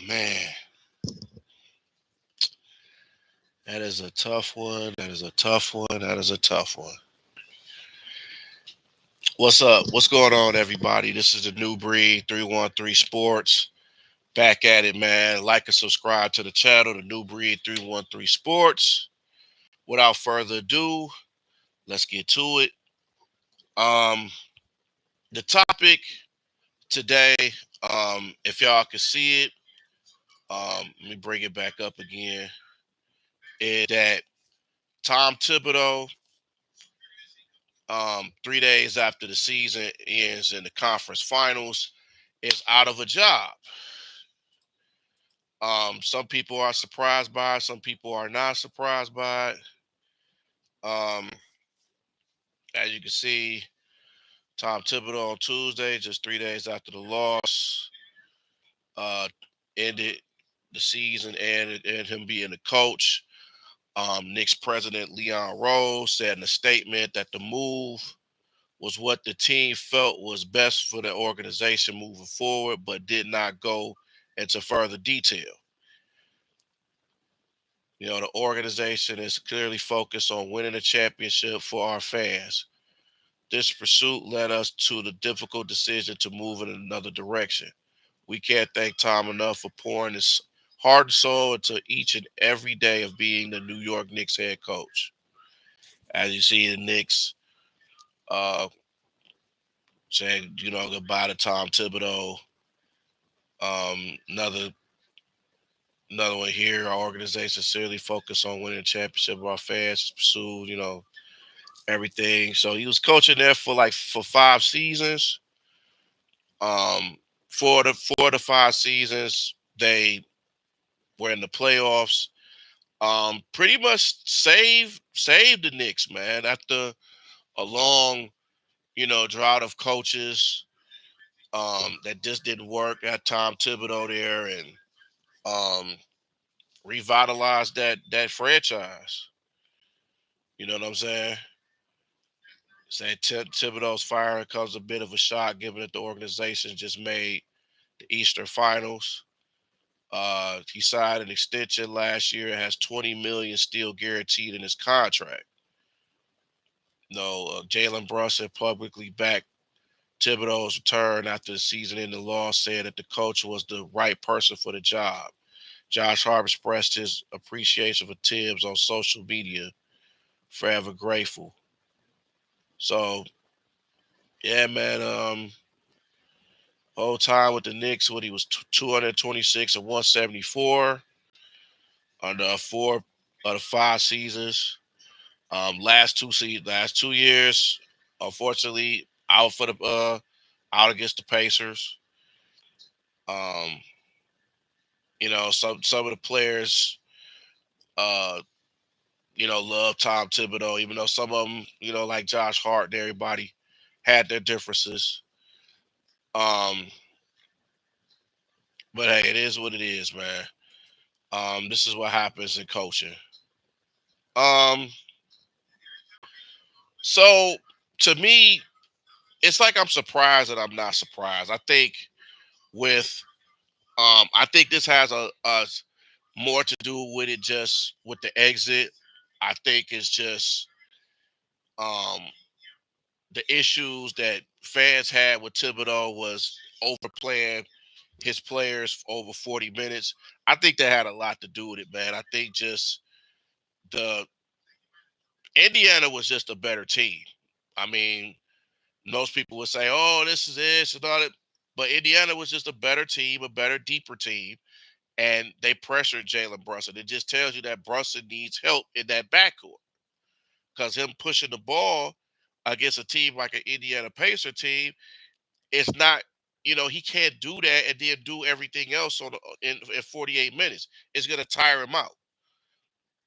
Man, that is a tough one. That is a tough one. That is a tough one. What's up? What's going on, everybody? This is the New Breed 313 Sports. Back at it, man. Like and subscribe to the channel, the New Breed 313 Sports. Without further ado, let's get to it. Um, the topic today, if y'all can see it, let me bring it back up again. Is that Tom Thibodeau, 3 days after the season ends in the conference finals, is out of a job. Some people are surprised by it. Some people are not surprised by it. Um, as you can see, Tom Thibodeau on Tuesday, just 3 days after the loss, uh, ended the season and him being the coach. Knicks president Leon Rose said in a statement that the move was what the team felt was best for the organization moving forward, but did not go into further detail. The organization is clearly focused on winning a championship for our fans. This pursuit led us to the difficult decision to move in another direction. We can't thank Tom enough for pouring his heart and soul into each and every day of being the New York Knicks head coach. As you see, the Knicks uh, saying, goodbye to Tom Thibodeau. Another one here. Our organization sincerely focused on winning a championship of our fans, pursued, everything. So he was coaching there for 5 seasons. Um, four to five seasons, they were in the playoffs. Pretty much saved the Knicks, man, after a long, drought of coaches that just didn't work. At Tom Thibodeau there and um, revitalized that franchise. You know what I'm saying? Say Thibodeau's firing comes a bit of a shock, given that the organization just made the Eastern Finals. He signed an extension last year. It has $20 million still guaranteed in his contract. No, Jalen Brunson publicly backed Thibodeau's return after the season ending loss, saying that the coach was the right person for the job. Josh Hart expressed his appreciation for Thibs on social media. Forever grateful. So yeah, man. Whole time with the Knicks, when he was 226 and 174 under 4 of the 5 seasons. Last 2 years, unfortunately, out against the Pacers. Um, some of the players, uh, love Tom Thibodeau, even though some of them, like Josh Hart and everybody, had their differences. Um, but hey, it is what it is, man. This is what happens in coaching. Um, so to me, it's like I'm surprised that I'm not surprised. With I think this has a more to do with it just with the exit. I think it's just um the issues that fans had with Thibodeau was overplaying his players for over 40 minutes. I think that had a lot to do with it, man. I think just the Indiana was just a better team. I mean, most people would say, "Oh, this is this and all that," but Indiana was just a better team, a better, deeper team, and they pressured Jalen Brunson. It just tells you that Brunson needs help in that backcourt because him pushing the ball against a team like an Indiana Pacer team, it's not. He can't do that and then do everything else in 48 minutes. It's gonna tire him out.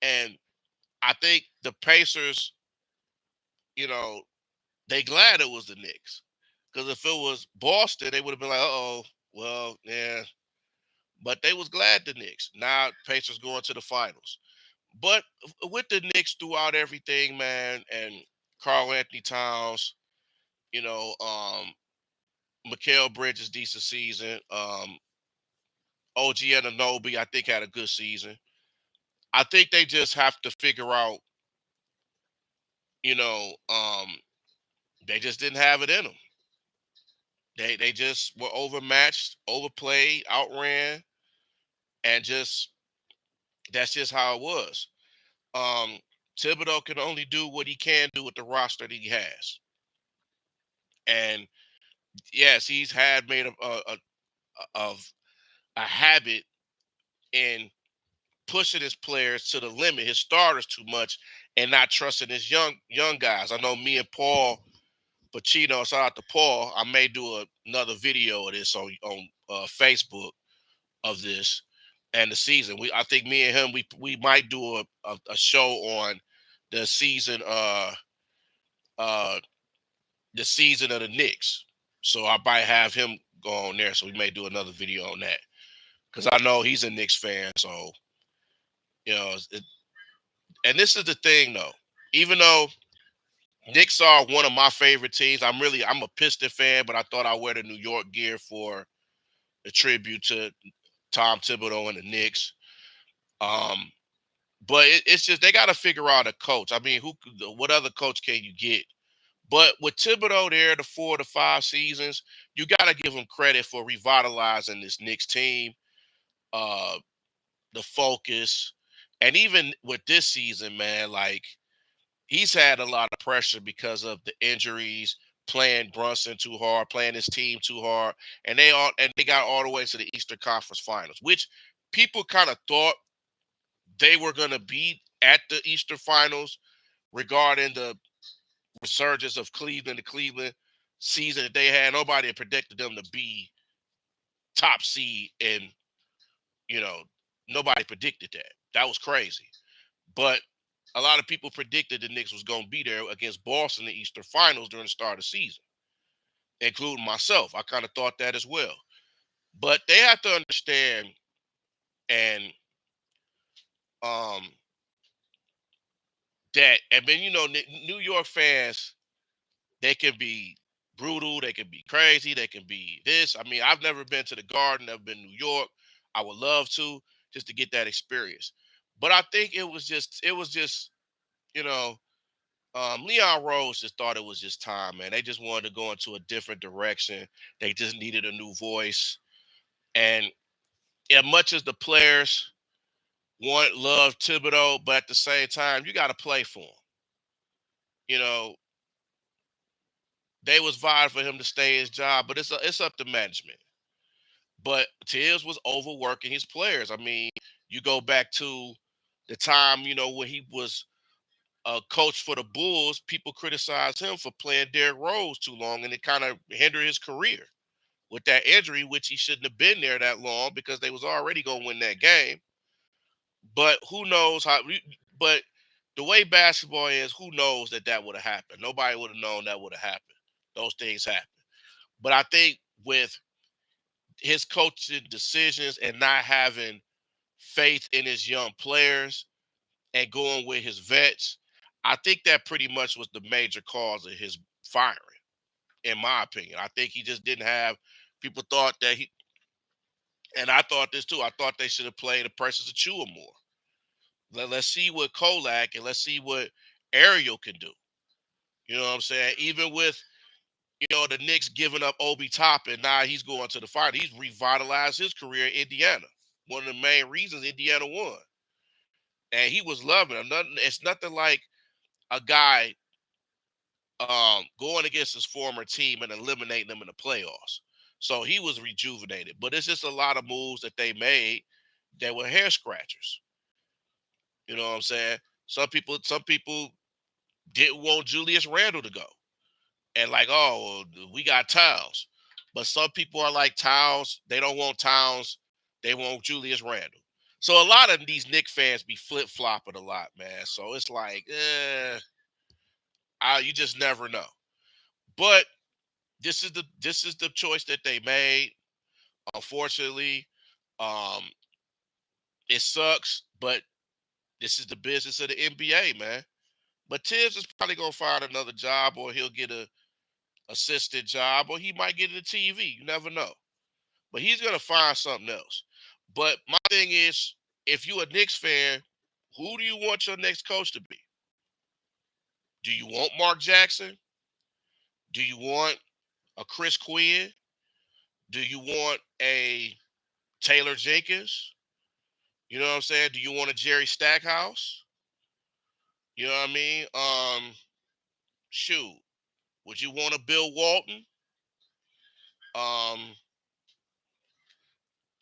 And I think the Pacers, you know, they glad it was the Knicks. Because if it was Boston, they would have been like, "Uh-oh, well, yeah." But they was glad the Knicks. Now Pacers going to the finals. But with the Knicks throughout everything, man, and Carl Anthony Towns, you know, um, Mikal Bridges decent season. OG Anunoby, I think, had a good season. I think they just have to figure out, you know, they just didn't have it in them. They just were overmatched, overplayed, outran, and just that's just how it was. Um, Thibodeau can only do what he can do with the roster that he has, and yes, he's had made of a habit in pushing his players to the limit, his starters too much, and not trusting his young guys. I know me and Paul Pacino, shout out to Paul. I may do another video of this on Facebook of this and the season. I think me and him we might do a show on the season uh the season of the Knicks. So I might have him go on there. So we may do another video on that because I know he's a Knicks fan. So and this is the thing though. Even though Knicks are one of my favorite teams, I'm a Piston fan, but I thought I'd wear the New York gear for a tribute to Tom Thibodeau and the Knicks. Um, but it's just they got to figure out a coach. I mean, what other coach can you get? But with Thibodeau there, the 4 to 5 seasons, you got to give him credit for revitalizing this Knicks team, uh, the focus, and even with this season, man, like he's had a lot of pressure because of the injuries, playing Brunson too hard, playing his team too hard, and they got all the way to the Eastern Conference Finals, which people kind of thought they were going to be at the Eastern Finals regarding the resurgence of Cleveland, the Cleveland season that they had. Nobody had predicted them to be top seed, and you know nobody predicted that. That was crazy. But a lot of people predicted the Knicks was going to be there against Boston in the Eastern Finals during the start of the season, including myself. I kind of thought that as well. But they have to understand, and um, and then New York fans, they can be brutal, they can be crazy, they can be this. I mean, I've never been to the Garden, never been to New York. I would love to just to get that experience. But I think it was just, you know, Leon Rose just thought it was just time, man. They just wanted to go into a different direction. They just needed a new voice. And as much as the players love Thibodeau, but at the same time, you got to play for him. You know, they was vying for him to stay his job, but it's up to management. But Tibbs was overworking his players. I mean, you go back to the time, when he was a coach for the Bulls, people criticized him for playing Derrick Rose too long, and it kind of hindered his career with that injury, which he shouldn't have been there that long because they was already going to win that game. But who knows how? But the way basketball is, who knows that would have happened? Nobody would have known that would have happened. Those things happen. But I think with his coaching decisions and not having faith in his young players and going with his vets, I think that pretty much was the major cause of his firing, in my opinion. I think he just didn't have people thought that and I thought this too. I thought they should have played the Precious Achua more. Let's see what Kolak and let's see what Ariel can do. You know what I'm saying? Even with, the Knicks giving up Obi Toppin, now he's going to the fight. He's revitalized his career in Indiana. One of the main reasons Indiana won. And he was loving it. It's nothing like a guy going against his former team and eliminating them in the playoffs. So he was rejuvenated. But it's just a lot of moves that they made that were hair scratchers. You know what I'm saying? Some people didn't want Julius Randle to go. And like, oh, we got Towns. But some people are like Towns. They don't want Towns. They want Julius Randle. So a lot of these Knicks fans be flip-flopping a lot, man. So it's like, you just never know. But this is the choice that they made. Unfortunately, um, it sucks, but this is the business of the NBA, man. But Tibbs is probably gonna find another job, or he'll get a assistant job, or he might get into TV. You never know. But he's gonna find something else. But my thing is, if you a Knicks fan, who do you want your next coach to be? Do you want Mark Jackson? Do you want a Chris Quinn? Do you want a Taylor Jenkins? You know what I'm saying? Do you want a Jerry Stackhouse? You know what I mean? Shoot. Would you want a Bill Walton? Um,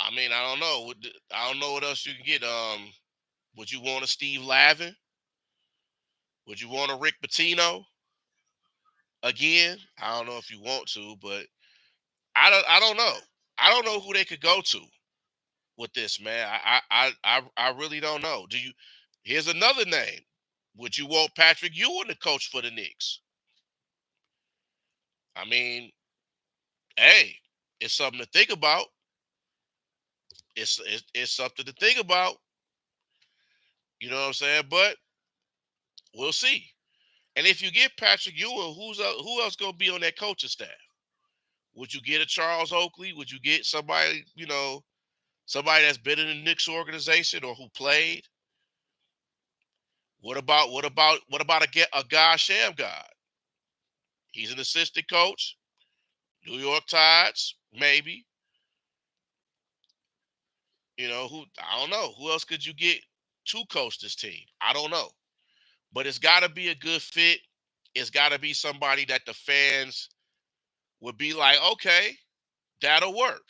I mean, I don't know. I don't know what else you can get. Would you want a Steve Lavin? Would you want a Rick Pitino? Again, I don't know if you want to, but I don't know. I don't know who they could go to with this, man. I really don't know. Do you Here's another name. Would you want Patrick Ewing to coach for the Knicks? I mean, hey, it's something to think about. It's something to think about. You know what I'm saying? But we'll see. And if you get Patrick Ewing, who else gonna be on that coaching staff? Would you get a Charles Oakley? Would you get somebody, somebody that's been in the Knicks organization or who played? What about a guy Sham God? He's an assistant coach, New York Tides, maybe. Who I don't know. Who else could you get to coach this team? I don't know. But it's gotta be a good fit. It's gotta be somebody that the fans would be like, okay, that'll work.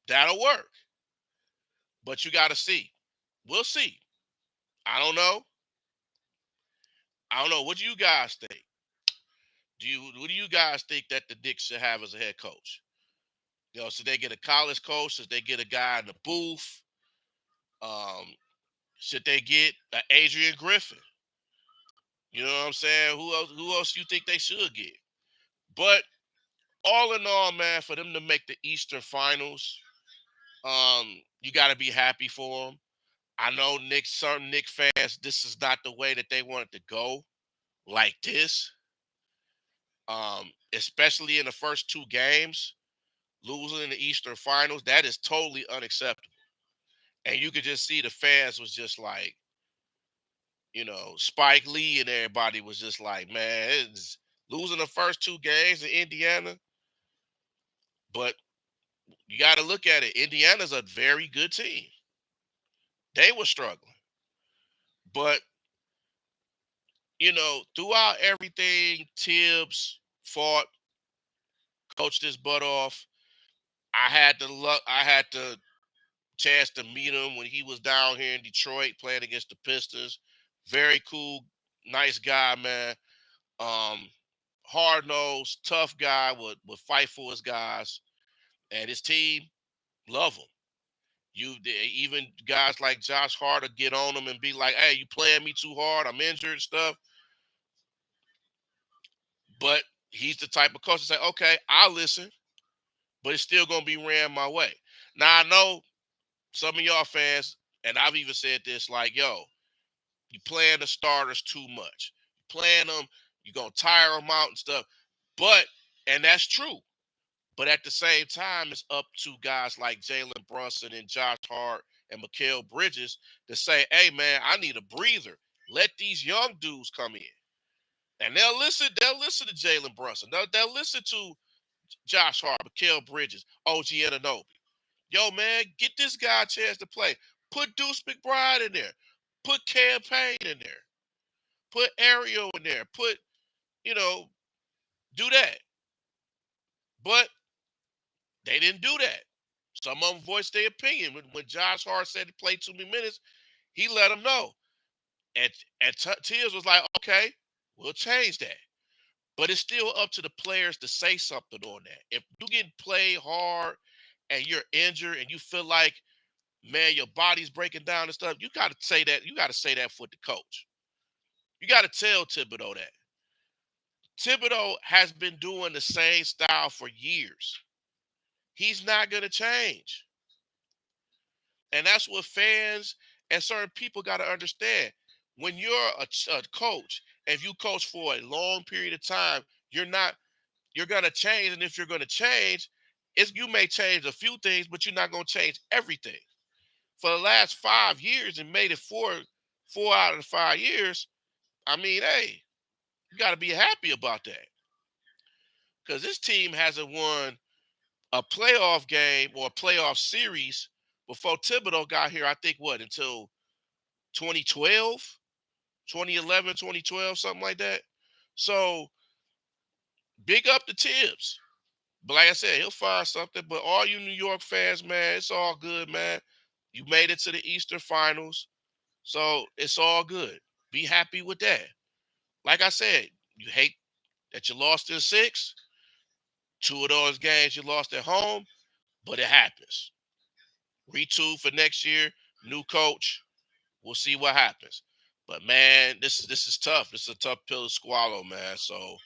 That'll work. But you gotta see. We'll see. I don't know. I don't know. What do you guys think? What do you guys think that the Knicks should have as a head coach? Should they get a college coach? Should they get a guy in the booth? Um, should they get Adrian Griffin? You know what I'm saying? Who else you think they should get? But all in all, man, for them to make the Eastern Finals, you got to be happy for them. I know certain Knick fans, this is not the way that they wanted to go, like this. Especially in the first two games, losing in the Eastern Finals, that is totally unacceptable. And you could just see the fans was just like, Spike Lee and everybody was just like, man, it's losing the first two games in Indiana. But you got to look at it. Indiana's a very good team. They were struggling. But, throughout everything, Tibbs fought, coached his butt off. I had the chance to meet him when he was down here in Detroit playing against the Pistons. Very cool, nice guy, man. Um, Hard nosed, tough guy would fight for his guys, and his team love him. Even guys like Josh Hart will get on him and be like, "Hey, you playing me too hard? I'm injured and stuff." But he's the type of coach to say, "Okay, I'll listen, but it's still gonna be ran my way." Now I know some of y'all fans, and I've even said this, like, "Yo, you playing the starters too much. Playing them, you're gonna tire them out and stuff." But and that's true. But at the same time, it's up to guys like Jalen Brunson and Josh Hart and Mikal Bridges to say, "Hey, man, I need a breather. Let these young dudes come in." And they'll listen. They'll listen to Jalen Brunson. They'll listen to Josh Hart, Mikal Bridges, OG Anunoby. Yo, man, get this guy a chance to play. Put Deuce McBride in there. Put Campaign in there. Put Ariel in there. You know, do that. But they didn't do that. Some of them voiced their opinion. When Josh Hart said he played too many minutes, he let them know. And Tibbs was like, okay, we'll change that. But it's still up to the players to say something on that. If you get played hard and you're injured and you feel like, man, your body's breaking down and stuff, you got to say that. You got to say that for the coach. You got to tell Thibodeau that. Thibodeau has been doing the same style for years. He's not going to change. And that's what fans and certain people got to understand. When you're a coach, if you coach for a long period of time, you're going to change. And if you're going to change, You may change a few things, but you're not gonna change everything. For the last 5 years and made it four out of the 5 years, I mean, hey, you gotta be happy about that. Because this team hasn't won a playoff game or a playoff series before Thibodeau got here, I think what, until 2012, 2011, 2012, something like that. So big up the Thibs. But like I said, he'll find something. But all you New York fans, man, it's all good, man. You made it to the Eastern Finals. So it's all good. Be happy with that. Like I said, you hate that you lost in six. Two of those games you lost at home, but it happens. Retool for next year, new coach. We'll see what happens. But man, this is tough. This is a tough pill to swallow, man. So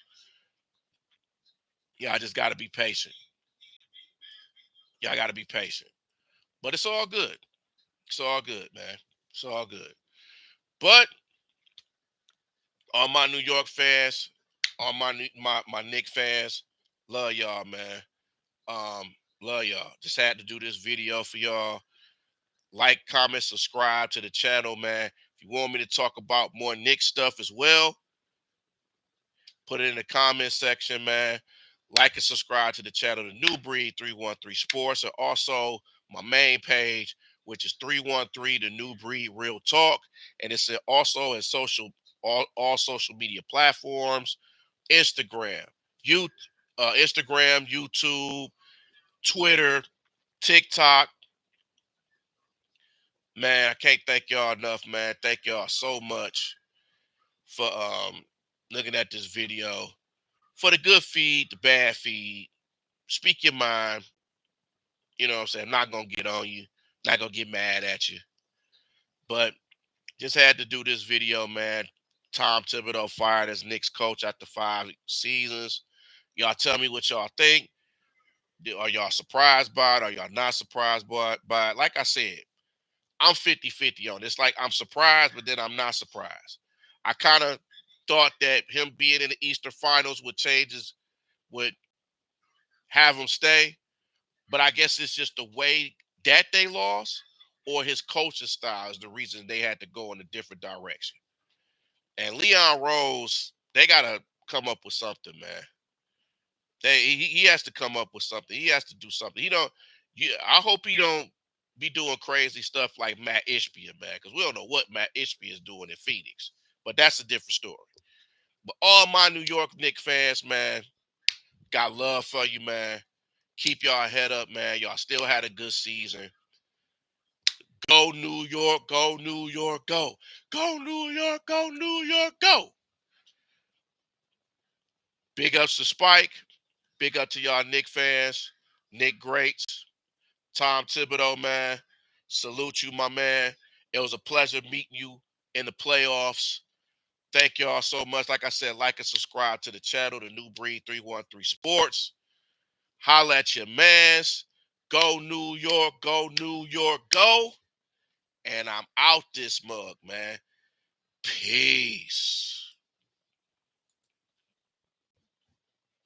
yeah, I just gotta be patient. Yeah, I gotta be patient. But it's all good. It's all good, man. It's all good. But all my New York fans, all my Knicks fans, love y'all, man. Love y'all. Just had to do this video for y'all. Like, comment, subscribe to the channel, man. If you want me to talk about more Knicks stuff as well, put it in the comment section, man. Like and subscribe to the channel, The New Breed 313 Sports, and also my main page, which is 313 The New Breed Real Talk, and it's also in all social media platforms, Instagram, you, Instagram, YouTube, Twitter, TikTok. Man, I can't thank y'all enough, man. Thank y'all so much for looking at this video. For the good feed, the bad feed, speak your mind. You know what I'm saying? I'm not gonna get on you, not gonna get mad at you. But just had to do this video, man. Tom Thibodeau fired as Knicks coach after 5 seasons. Y'all tell me what y'all think. Are y'all surprised by it? Are y'all not surprised by it? Like I said, I'm 50-50 on this. Like, I'm surprised, but then I'm not surprised. I kind of thought that him being in the Eastern Finals would have him stay, but I guess it's just the way that they lost or his coaching style is the reason they had to go in a different direction. And Leon Rose, they gotta come up with something, man. He has to come up with something. He has to do something. He don't. Yeah, I hope he don't be doing crazy stuff like Matt Ishbia, man, because we don't know what Matt Ishbia is doing in Phoenix. But that's a different story. But all my New York Knicks fans, man, got love for you, man. Keep y'all head up, man. Y'all still had a good season. Go New York, go New York, go. Go New York, go New York, go. Big ups to Spike. Big up to y'all Knicks fans, Nick greats. Tom Thibodeau, man. Salute you, my man. It was a pleasure meeting you in the playoffs. Thank y'all so much. Like I said, like and subscribe to the channel, The New Breed 313 Sports. Holla at your mans. Go New York, go New York, go. And I'm out this mug, man. Peace.